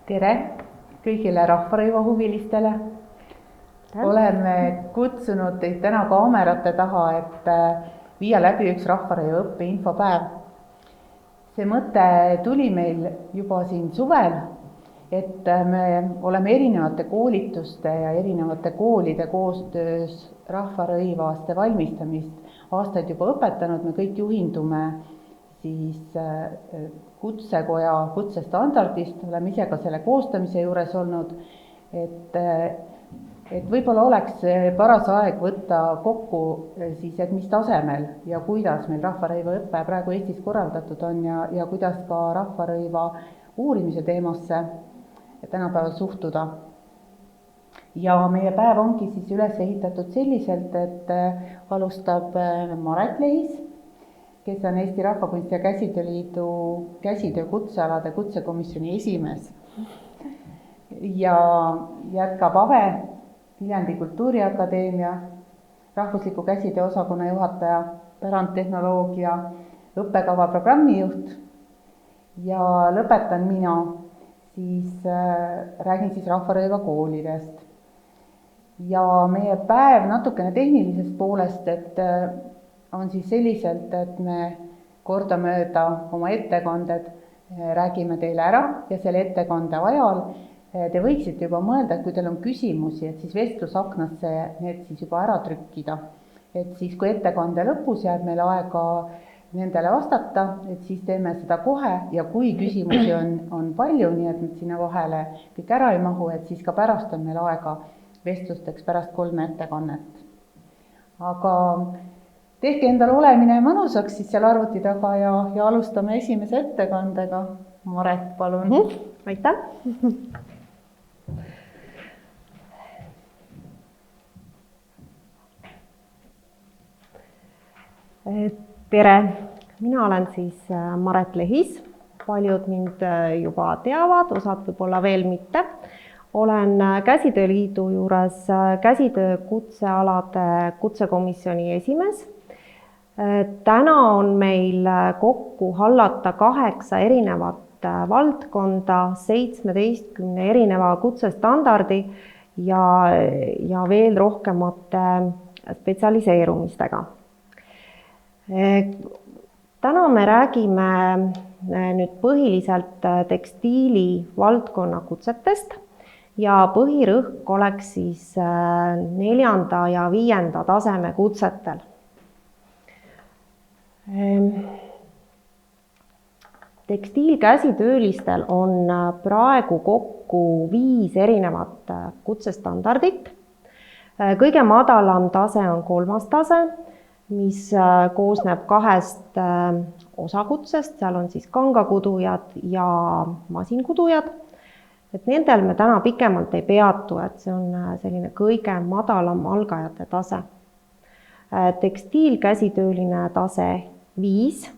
Tere kõigile rahvarõivahuvilistele. Oleme kutsunud teid täna kaamerate taha, et viia läbi üks rahvarõiva õppeinfopäev. See mõte tuli meil juba siin suvel, et me oleme erinevate koolituste ja erinevate koolide koostöös rahvarõivaste valmistamist aastaid juba õpetanud. Me kõik juhindume kutsekoja kutsestandardist, oleme ise ka selle koostamise juures olnud, et võib-olla oleks paras aeg võtta kokku et mis tasemel ja kuidas meil rahvarõiva õpe praegu Eestis korraldatud on ja kuidas ka rahvarõiva uurimise teemasse tänapäeval suhtuda. Ja meie päev ongi üles ehitatud selliselt, et alustab Maret Lehis, kes on Eesti Rahvakunsti ja Käsitööliidu käsitöö kutsealade kutsekomisjoni esimees. Ja jätkab Ave, Viljandi Kultuuriakadeemia rahvusliku käsitöö osakonna juhataja, pärandtehnoloogia õppekava programmijuht ja lõpetan mina, räägin rahvarõiva koolidest. Ja meie päev natukene tehnilisest poolest, et on selliselt, et me kordamööda oma ettekanded räägime teile ära ja selle ettekande ajal te võiksite juba mõelda, et kui teil on küsimusi, et vestlusaknasse need juba ära trükkida. Et kui ettekande lõpus jääb meil aega nendele vastata, et teeme seda kohe ja kui küsimusi on palju, nii et need sinna vahele kõik ära ei mahu, et ka pärast on meil aega vestlusteks pärast 3 ettekannet. Aga tehke endale olemine mõnusaks seal arvuti taga ja alustame esimese ettekandega. Maret, palun. Aitäh. Tere, mina olen Maret Lehis. Paljud mind juba teavad, osad võib-olla veel mitte. Olen Käsitööliidu juures käsitöö kutsealade kutsekomisjoni esimees. Täna on meil kokku hallata 8 erinevat valdkonda, 17 erineva kutsestandardi ja veel rohkemate spetsialiseerumistega. Täna me räägime nüüd põhiliselt tekstiili valdkonna kutsetest ja põhirõhk oleks 4. ja 5. taseme kutsetel. Tekstiilkäsitöölistel on praegu kokku 5 erinevat kutsestandardit. Kõige madalam tase on 3. tase, mis koosneb 2 osakutsest, seal on kangakudujad ja masinkudujad. Et nendel me täna pikemalt ei peatu, et see on selline kõige madalam algajate tase. Tekstiilkäsitööline tase 5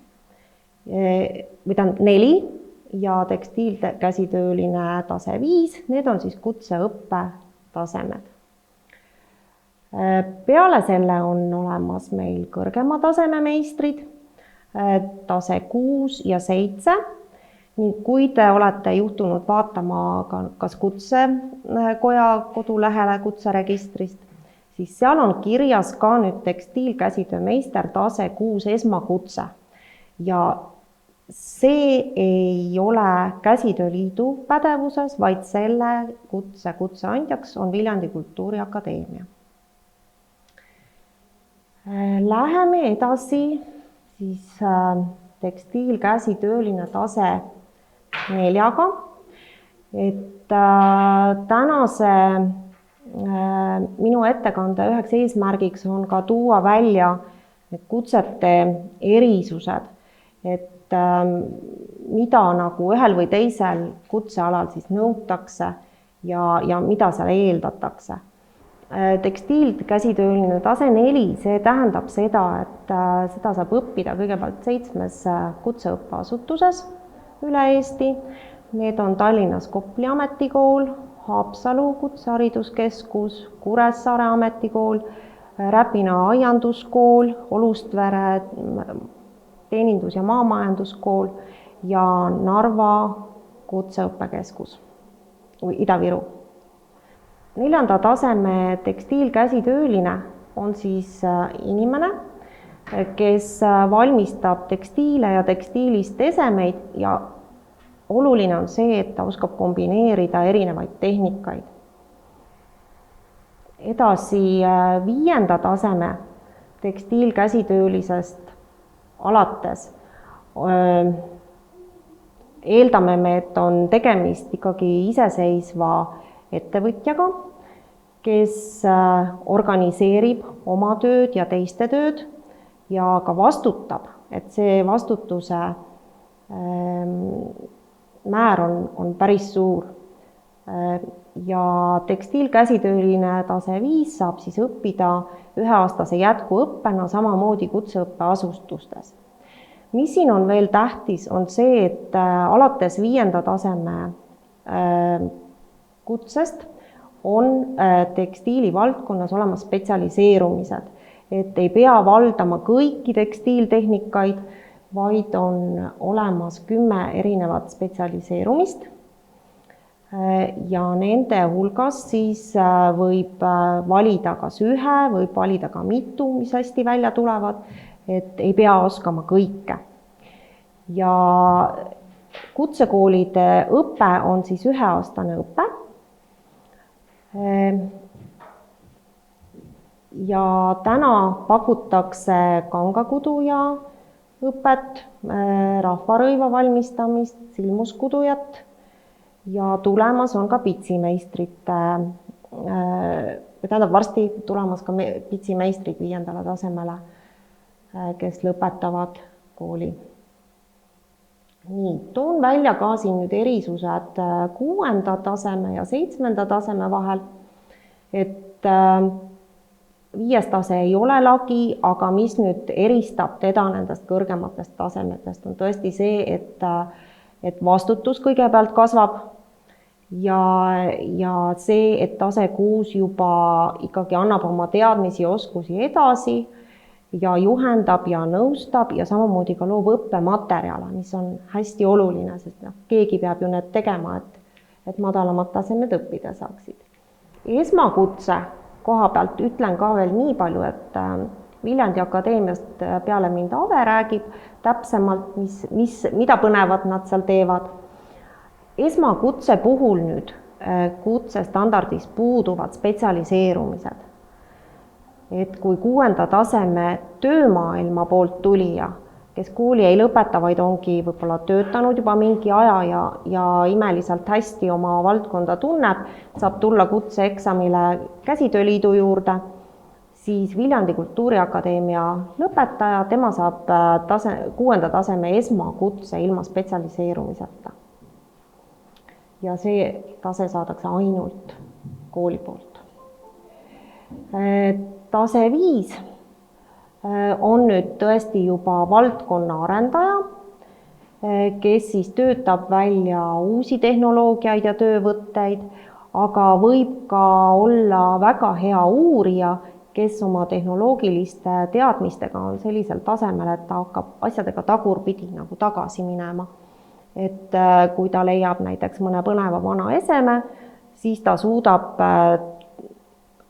või 4 ja tekstiilkäsitööline tase 5, need on kutseõppe tasemed. Peale selle on olemas meil kõrgema taseme meistrid, tase 6 ja 7. Kui te olete juhtunud vaatama kas kutsekoja kodulehele kutseregistrist, siis seal on kirjas ka nüüd tekstiilkäsitöö meister tase 6 esmakutse. Ja see ei ole Käsitööliidu pädevuses, vaid selle kutseandjaks on Viljandi Kultuuriakadeemia. Läheme edasi tekstiilkäsitööline tase 4. Tänase minu ettekande üheks eesmärgiks on ka tuua välja kutsete erisused, et mida ühel või teisel kutsealal nõutakse ja mida seal eeldatakse. Tekstiilkäsitööline tase 4, see tähendab seda, et seda saab õppida kõigepealt 7 kutseõppeasutuses üle Eesti. Need on Tallinnas Kopli ametikool, Haapsalu kutsehariduskeskus, Kuressaare ametikool, Räpina aianduskool, Olustvere teenindus- ja maamajanduskool ja Narva kutseõppekeskus. või Ida-Viru. 4. taseme tekstiilkäsitööline on siis inimene, kes valmistab tekstiile ja tekstiilist esemeid ja oluline on see, et ta oskab kombineerida erinevaid tehnikaid. Edasi 5. taseme tekstiilkäsitöölisest alates eeldame me, et on tegemist ikkagi iseseisva ettevõtjaga, kes organiseerib oma tööd ja teiste tööd ja ka vastutab, et see vastutuse määr on päris suur. Ja tekstiilkäsitööline tase 5 saab siis õppida 1-aastase jätkuõppena samamoodi kutseõppeasustustes. Mis siin on veel tähtis, on see, et alates 5. taseme kutsest on tekstiili valdkonnas olemas spetsialiseerumised, et ei pea valdama kõiki tekstiiltehnikaid, vaid on olemas 10 erinevat spetsialiseerumist ja nende hulgas siis võib valida kas ühe, võib valida ka mitu, mis hästi välja tulevad, et ei pea oskama kõike. Ja kutsekoolide õpe on siis 1-aastane õpe. Ja täna pakutakse kangakuduja õpet, rahvarõiva valmistamist, silmuskudujat ja tulemas on ka pitsimeistrite, tähendab varsti tulemas ka pitsimeistrid 5. tasemele, kes lõpetavad kooli. Nii, toon välja ka siin nüüd erisused 6. taseme ja 7. taseme vahel, et 5. tase ei ole lagi, aga mis nüüd eristab teda nendest kõrgematest tasemetest, on tõesti see, et vastutus kõigepealt kasvab ja see, et tase 6 juba ikkagi annab oma teadmisi ja oskusi edasi ja juhendab ja nõustab ja samamoodi ka loob õppematerjale, mis on hästi oluline, sest keegi peab ju need tegema, et madalamad tasemed õppida saaksid. Esmakutse koha pealt ütlen ka veel nii palju, et Viljandi Akadeemiast peale mind Ave räägib täpsemalt, mida põnevat nad seal teevad. Esmakutse puhul nüüd kutsestandardis puuduvad spetsialiseerumised. Et kui 6. taseme töömaailma poolt tulija, kes kooli ei lõpeta, vaid ongi võib-olla töötanud juba mingi aja ja imeliselt hästi oma valdkonda tunneb, saab tulla kutseeksamile Käsitööliidu juurde, siis Viljandi Kultuuriakadeemia lõpetaja, tema saab 6. taseme esmakutse ilma spetsialiseerumiseta. Ja see tase saadakse ainult kooli poolt. Tase 5 on nüüd tõesti juba valdkonna arendaja, kes siis töötab välja uusi tehnoloogiaid ja töövõtteid, aga võib ka olla väga hea uurija, kes oma tehnoloogiliste teadmistega on sellisel tasemel, et ta hakkab asjadega tagurpidi nagu tagasi minema. Et kui ta leiab näiteks mõne põneva vana eseme, siis ta suudab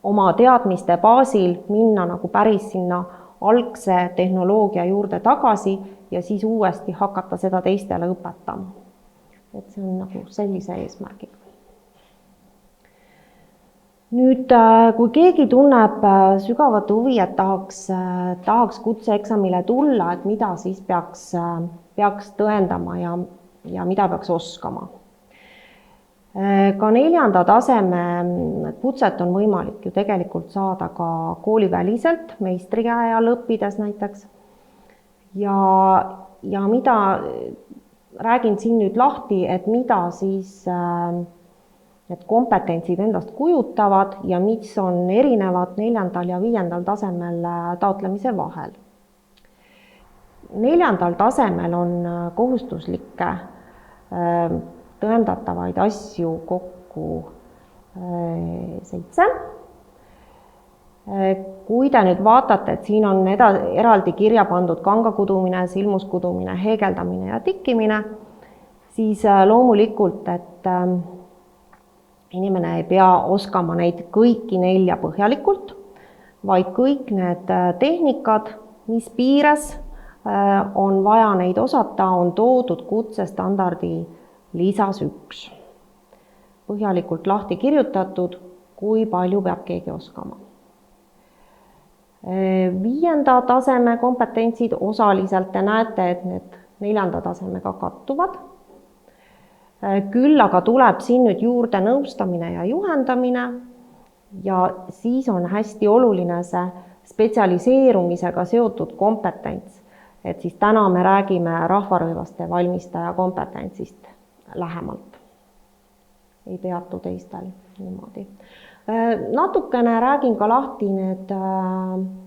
oma teadmiste baasil minna nagu päris sinna algse tehnoloogia juurde tagasi ja siis uuesti hakata seda teistele õpetama. Et see on nagu sellise eesmärgiga. Nüüd, kui keegi tunneb sügavat huvi, et tahaks kutseeksamile tulla, et mida siis peaks tõendama ja mida peaks oskama. Ka 4. taseme kutset on võimalik ju tegelikult saada ka kooliväliselt, meistrikäe all õppides näiteks. Ja mida räägin siin nüüd lahti, et mida siis need kompetentsid endast kujutavad ja mis on erinevad 4. ja 5. tasemel taotlemise vahel. 4. tasemel on kohustuslikke tõendatavaid asju kokku 7. Kui te nüüd vaatate, et siin on eraldi kirja pandud kangakudumine, silmuskudumine, heegeldamine ja tikkimine, siis loomulikult, et inimene ei pea oskama neid kõiki 4 põhjalikult, vaid kõik need tehnikad, mis piires on vaja neid osata, on toodud kutsestandardi lisas 1. Põhjalikult lahti kirjutatud, kui palju peab keegi oskama. 5. taseme kompetentsid osaliselt te näete, et need 4. tasemega kattuvad. Küll aga tuleb siin nüüd juurde nõustamine ja juhendamine ja siis on hästi oluline see spetsialiseerumisega seotud kompetents. Et siis täna me räägime rahvarõivaste valmistaja kompetentsist lähemalt. Ei peatu teistel niimoodi. Natukene räägin ka lahti need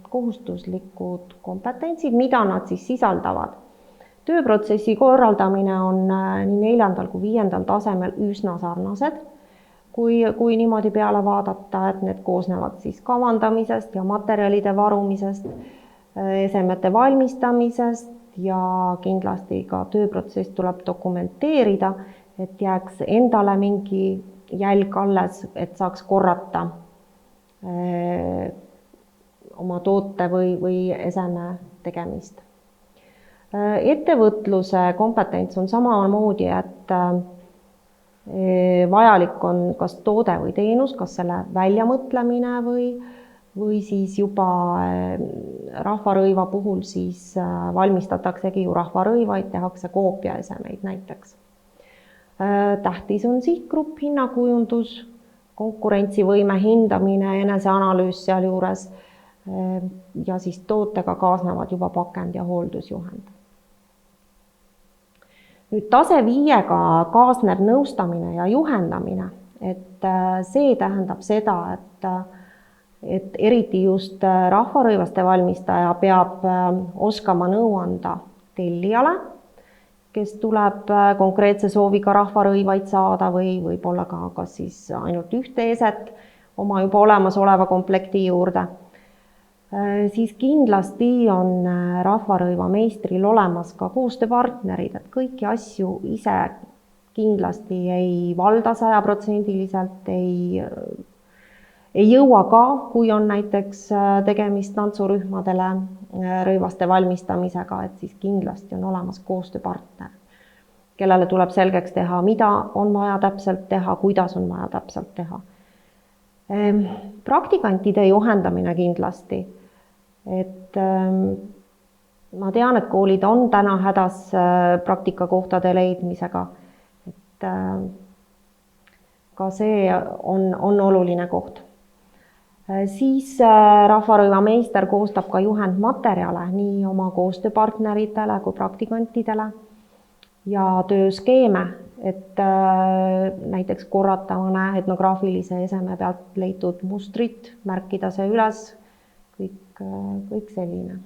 kohustuslikud kompetentsid, mida nad siis sisaldavad. Tööprotsessi korraldamine on nii 4. kui 5. tasemel üsna sarnased, kui niimoodi peale vaadata, et need koosnevad siis kavandamisest ja materjalide varumisest, esemete valmistamisest ja kindlasti ka tööprotsess tuleb dokumenteerida, et jääks endale mingi jälg alles, et saaks korrata oma toote või eseme tegemist. Ettevõtluse kompetents on samamoodi, et vajalik on kas toode või teenus, kas selle väljamõtlemine või siis juba rahvarõiva puhul siis valmistataksegi ju rahvarõivaid, tehakse koopiaesemeid näiteks. Tähtis on sihtgrupp, hinnakujundus, konkurentsivõime hindamine, eneseanalüüs sealjuures ja siis tootega kaasnevad juba pakend ja hooldusjuhend. Nüüd tase 5-ga kaasneb nõustamine ja juhendamine, et see tähendab seda, et eriti just rahvarõivaste valmistaja peab oskama nõu anda tellijale, kes tuleb konkreetse sooviga rahvarõivaid saada või võib-olla ka kas siis ainult ühte eset oma juba olemasoleva komplekti juurde. Siis kindlasti on rahvarõivameistril olemas ka koostööpartnerid, et kõiki asju ise kindlasti ei valda 100%, ei jõua ka, kui on näiteks tegemist tantsurühmadele rõivaste valmistamisega, et siis kindlasti on olemas koostööpartner, kellele tuleb selgeks teha, mida on vaja täpselt teha, kuidas on vaja täpselt teha. Praktikantide juhendamine kindlasti. Et ma tean, et koolid on täna hädas praktikakohtade leidmisega, et ka see on oluline koht. Siis rahvarõivameister koostab ka juhendmaterjale nii oma koostööpartneritele kui praktikantidele ja tööskeeme, et näiteks korrata mõne etnograafilise eseme pealt leitud mustrit, märkida see üles, kõik selline.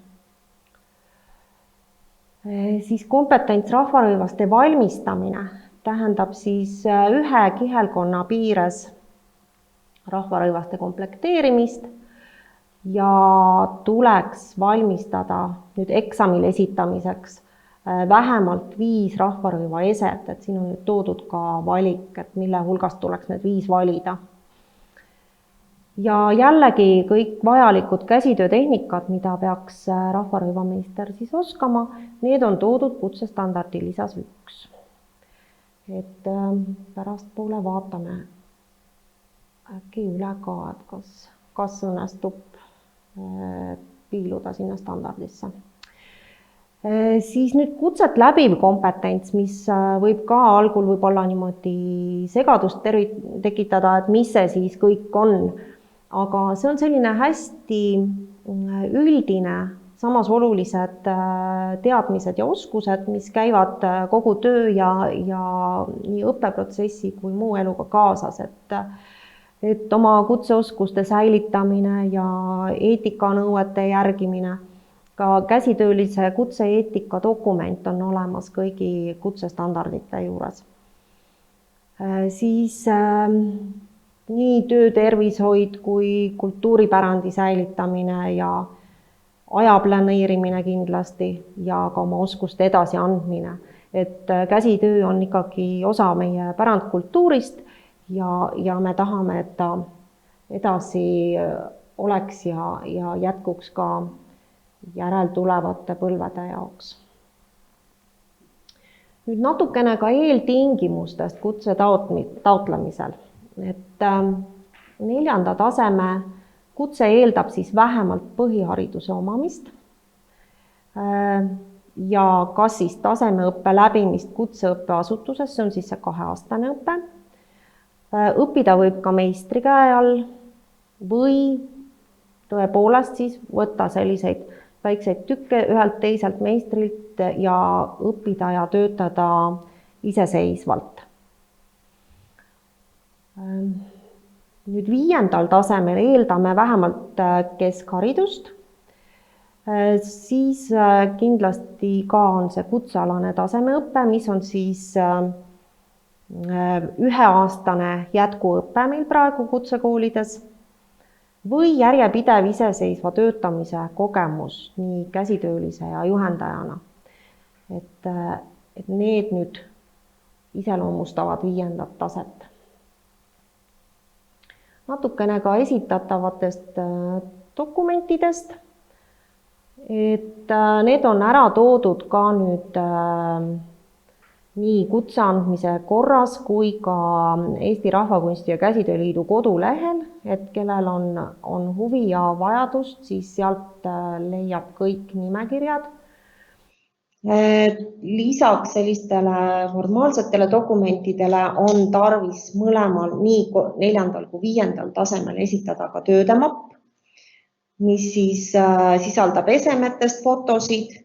Siis kompetents rahvarõivaste valmistamine tähendab siis ühe kihelkonna piires rahvarõivaste komplekteerimist ja tuleks valmistada nüüd eksamil esitamiseks vähemalt 5 rahvarõiva eset, et siin on nüüd toodud ka valik, et mille hulgast tuleks need 5 valida. Ja jällegi kõik vajalikud käsitöötehnikad, mida peaks rahvarõivameister siis oskama, need on toodud kutsestandardi lisas 1. Et pärastpoole vaatame äkki üle ka, et kas õnnestub piiluda sinna standardisse. Siis nüüd kutset läbiv kompetents, mis võib ka algul võib-olla niimoodi segadust tekitada, et mis see siis kõik on. Aga see on selline hästi üldine, samas olulised teadmised ja oskused, mis käivad kogu töö ja nii õppeprotsessi kui muu eluga kaasas, et oma kutseoskuste säilitamine ja eetikanõuete järgimine. Ka käsitöölise kutse-eetika dokument on olemas kõigi kutsestandardite juures. Siis nii töötervishoid kui kultuuripärandi säilitamine ja aja planeerimine kindlasti ja ka oma oskuste edasiandmine. Et käsitöö on ikkagi osa meie pärandkultuurist ja me tahame, et ta edasi oleks ja jätkuks ka järeltulevate põlvede jaoks. Nüüd natukene ka eeltingimustest kutse taotlemisel. Et 4. taseme kutse eeldab siis vähemalt põhihariduse omamist ja kas siis tasemeõppe läbimist kutseõppeasutuses, see on siis see 2-aastane õpe. Õppida võib ka meistri käe all või tõepoolest siis võtta selliseid väikseid tükke ühelt teiselt meistrilt ja õppida ja töötada iseseisvalt. Nüüd 5. tasemel eeldame vähemalt keskharidust, siis kindlasti ka on see kutsealane tasemeõpe, mis on siis 1-aastane jätkuõpe meil praegu kutsekoolides või järjepidev iseseisva töötamise kogemus nii käsitöölise ja juhendajana. Et need nüüd iseloomustavad 5. taset. Natukene ka esitatavatest dokumentidest, et need on ära toodud ka nüüd nii kutse andmise korras kui ka Eesti Rahvakunsti ja Käsitööliidu kodulehel, et kellel on huvi ja vajadust, siis sealt leiab kõik nimekirjad. Lisaks sellistele formaalsetele dokumentidele on tarvis mõlemal nii 4. kui 5. tasemel esitada ka töödemapp, mis siis sisaldab esemetest fotosid,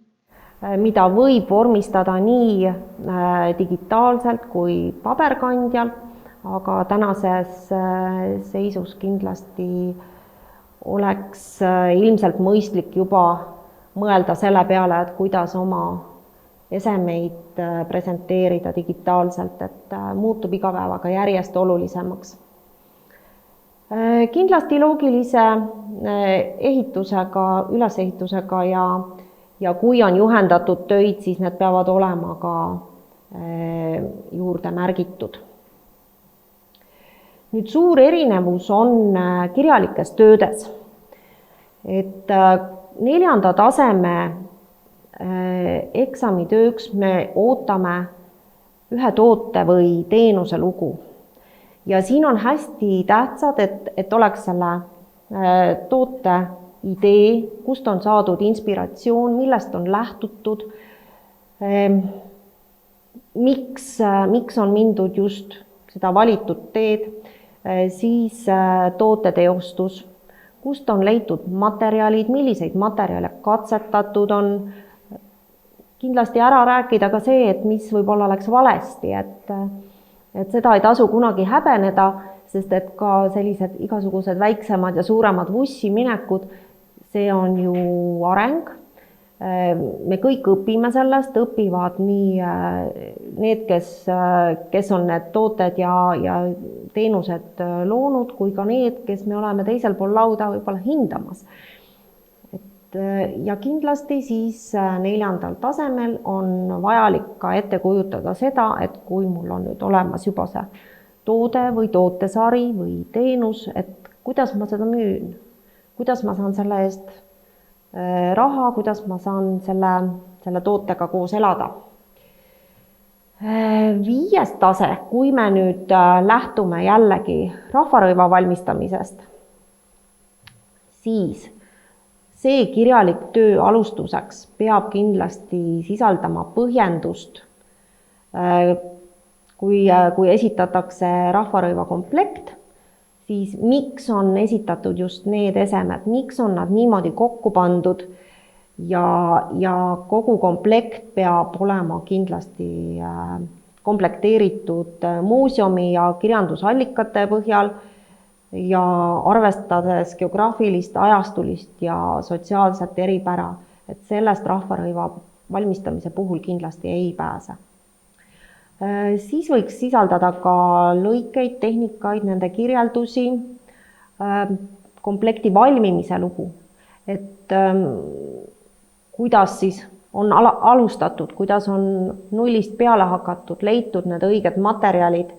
mida võib vormistada nii digitaalselt kui paberkandjal, aga tänases seisus kindlasti oleks ilmselt mõistlik juba mõelda selle peale, et kuidas oma esemeid presenteerida digitaalselt, et muutub iga päevaga järjest olulisemaks. Kindlasti loogilise ülesehitusega ja kui on juhendatud töid, siis need peavad olema ka juurde märgitud. Nüüd suur erinevus on kirjalikes töödes. Et 4. taseme eksamitööks me ootame ühe toote või teenuse lugu. Ja siin on hästi tähtsad, et oleks selle toote idee, kust on saadud inspiratsioon, millest on lähtutud, miks on mindud just seda valitud teed, siis tooteteostus, kust on leitud materjalid, milliseid materjale katsetatud on, kindlasti ära rääkida ka see, et mis võib-olla oleks valesti, et seda ei tasu kunagi häbeneda, sest et ka sellised igasugused väiksemad ja suuremad vussiminekud, see on ju areng. Me kõik õpime sellest, õpivad nii need, kes on need tooted ja teenused loonud, kui ka need, kes me oleme teisel pool lauda võib-olla hindamas. Ja kindlasti siis 4. tasemel on vajalik ka ette kujutada seda, et kui mul on nüüd olemas juba see toode või tootesari või teenus, et kuidas ma seda müün, kuidas ma saan selle eest raha, kuidas ma saan selle tootega koos elada. 5. tase, kui me nüüd lähtume jällegi rahvarõiva valmistamisest, siis see kirjalik töö alustuseks peab kindlasti sisaldama põhjendust, kui esitatakse rahvarõiva komplekt, siis miks on esitatud just need esemed, miks on nad niimoodi kokku pandud ja kogu komplekt peab olema kindlasti komplekteeritud muuseumi ja kirjandusallikate põhjal ja arvestades geograafilist, ajastulist ja sotsiaalset eripära, et sellest rahvarõiva valmistamise puhul kindlasti ei pääse. Siis võiks sisaldada ka lõikeid, tehnikaid, nende kirjeldusi, komplekti valmimise lugu, et kuidas siis on alustatud, kuidas on nullist peale hakatud, leitud need õiged materjalid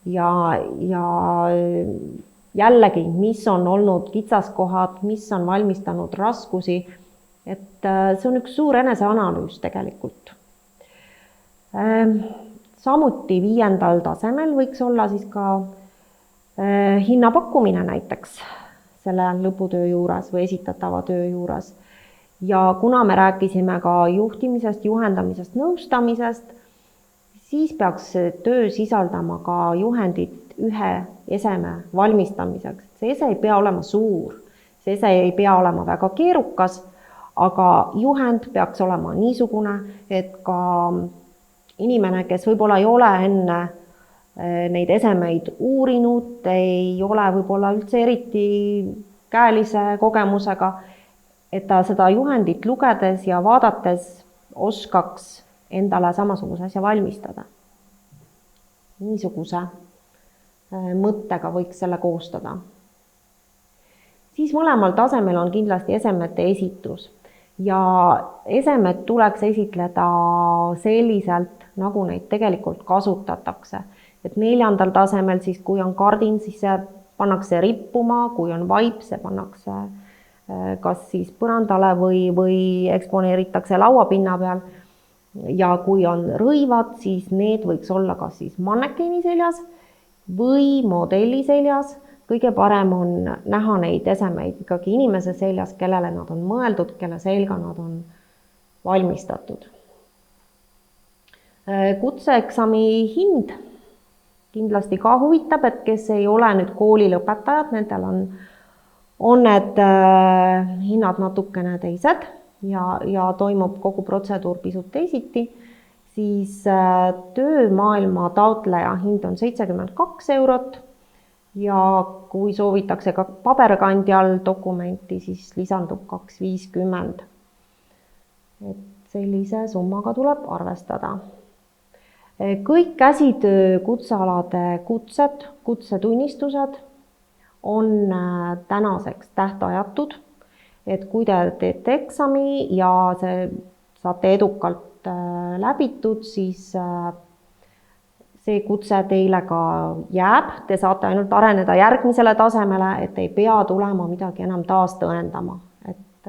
ja jällegi, mis on olnud kitsaskohad, mis on valmistanud raskusi, et see on üks suur eneseanalüüs tegelikult. Samuti 5. tasemel võiks olla siis ka hinnapakkumine näiteks selle lõputöö juures või esitatava töö juures. Ja kuna me rääkisime ka juhtimisest, juhendamisest, nõustamisest, siis peaks see töö sisaldama ka juhendit ühe eseme valmistamiseks. See ese ei pea olema suur, see ese ei pea olema väga keerukas, aga juhend peaks olema niisugune, et ka inimene, kes võib-olla ei ole enne neid esemeid uurinud, ei ole võib-olla üldse eriti käelise kogemusega, et ta seda juhendit lugedes ja vaadates oskaks endale samasuguse asja valmistada. Niisuguse mõttega võiks selle koostada. Siis mõlemal tasemel on kindlasti esemete esitus ja esemed tuleks esitleda selliselt, nagu neid tegelikult kasutatakse. Et 4. tasemel siis, kui on kardin, siis see pannakse rippuma, kui on vaip, see pannakse kas siis põrandale või eksponeeritakse lauapinna peal. Ja kui on rõivad, siis need võiks olla kas siis mannekeni seljas või modelli seljas. Kõige parem on näha neid esemeid ikkagi inimese seljas, kellele nad on mõeldud, kelle selga nad on valmistatud. Kutseeksami hind kindlasti ka huvitab, et kes ei ole nüüd kooli lõpetajad, nendel on need hinnad natukene teised ja toimub kogu protseduur pisut teisiti, siis töömaailma taotleja hind on 72 eurot ja kui soovitakse ka paberkandjal dokumenti, siis lisandub 250. Et sellise summaga tuleb arvestada. Kõik käsitöö kutsealade kutsed, kutsetunnistused on tänaseks tähtajatud, et kui te teete eksami ja see saate edukalt läbitud, siis see kutse teile ka jääb, te saate ainult areneda järgmisele tasemele, et ei pea tulema midagi enam taas tõendama. Et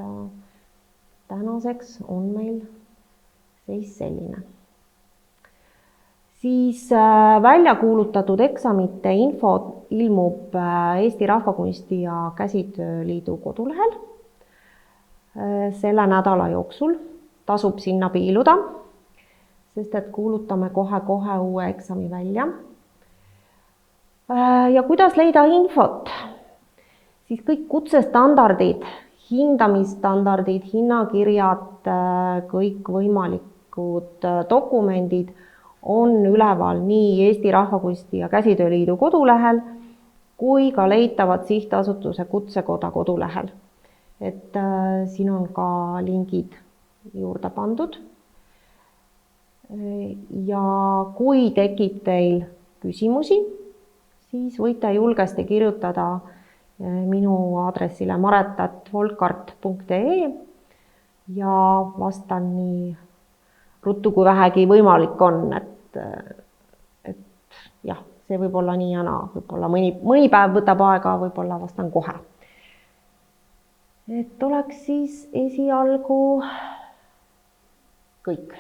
tänaseks on meil seis selline. Siis välja kuulutatud eksamite info ilmub Eesti Rahvakunsti ja Käsitööliidu kodulehel. Selle nädala jooksul tasub sinna piiluda, sest et kuulutame kohe uue eksami välja. Ja kuidas leida infot? Siis kõik kutsestandardid, hindamisstandardid, hinnakirjad, kõik võimalikud dokumendid on üleval nii Eesti Rahvakunsti ja Käsitööliidu kodulehel kui ka leitavad sihtasutuse Kutsekoda kodulehel. Et siin on ka lingid juurde pandud. Ja kui tekib teil küsimusi, siis võite julgesti kirjutada minu aadressile maret@volkart.ee ja vastan nii ruttu kui vähegi võimalik on, et jah, see võib olla nii ja naa, võib-olla mõni päev võtab aega, võib-olla vastan kohe. Et oleks siis esialgu kõik.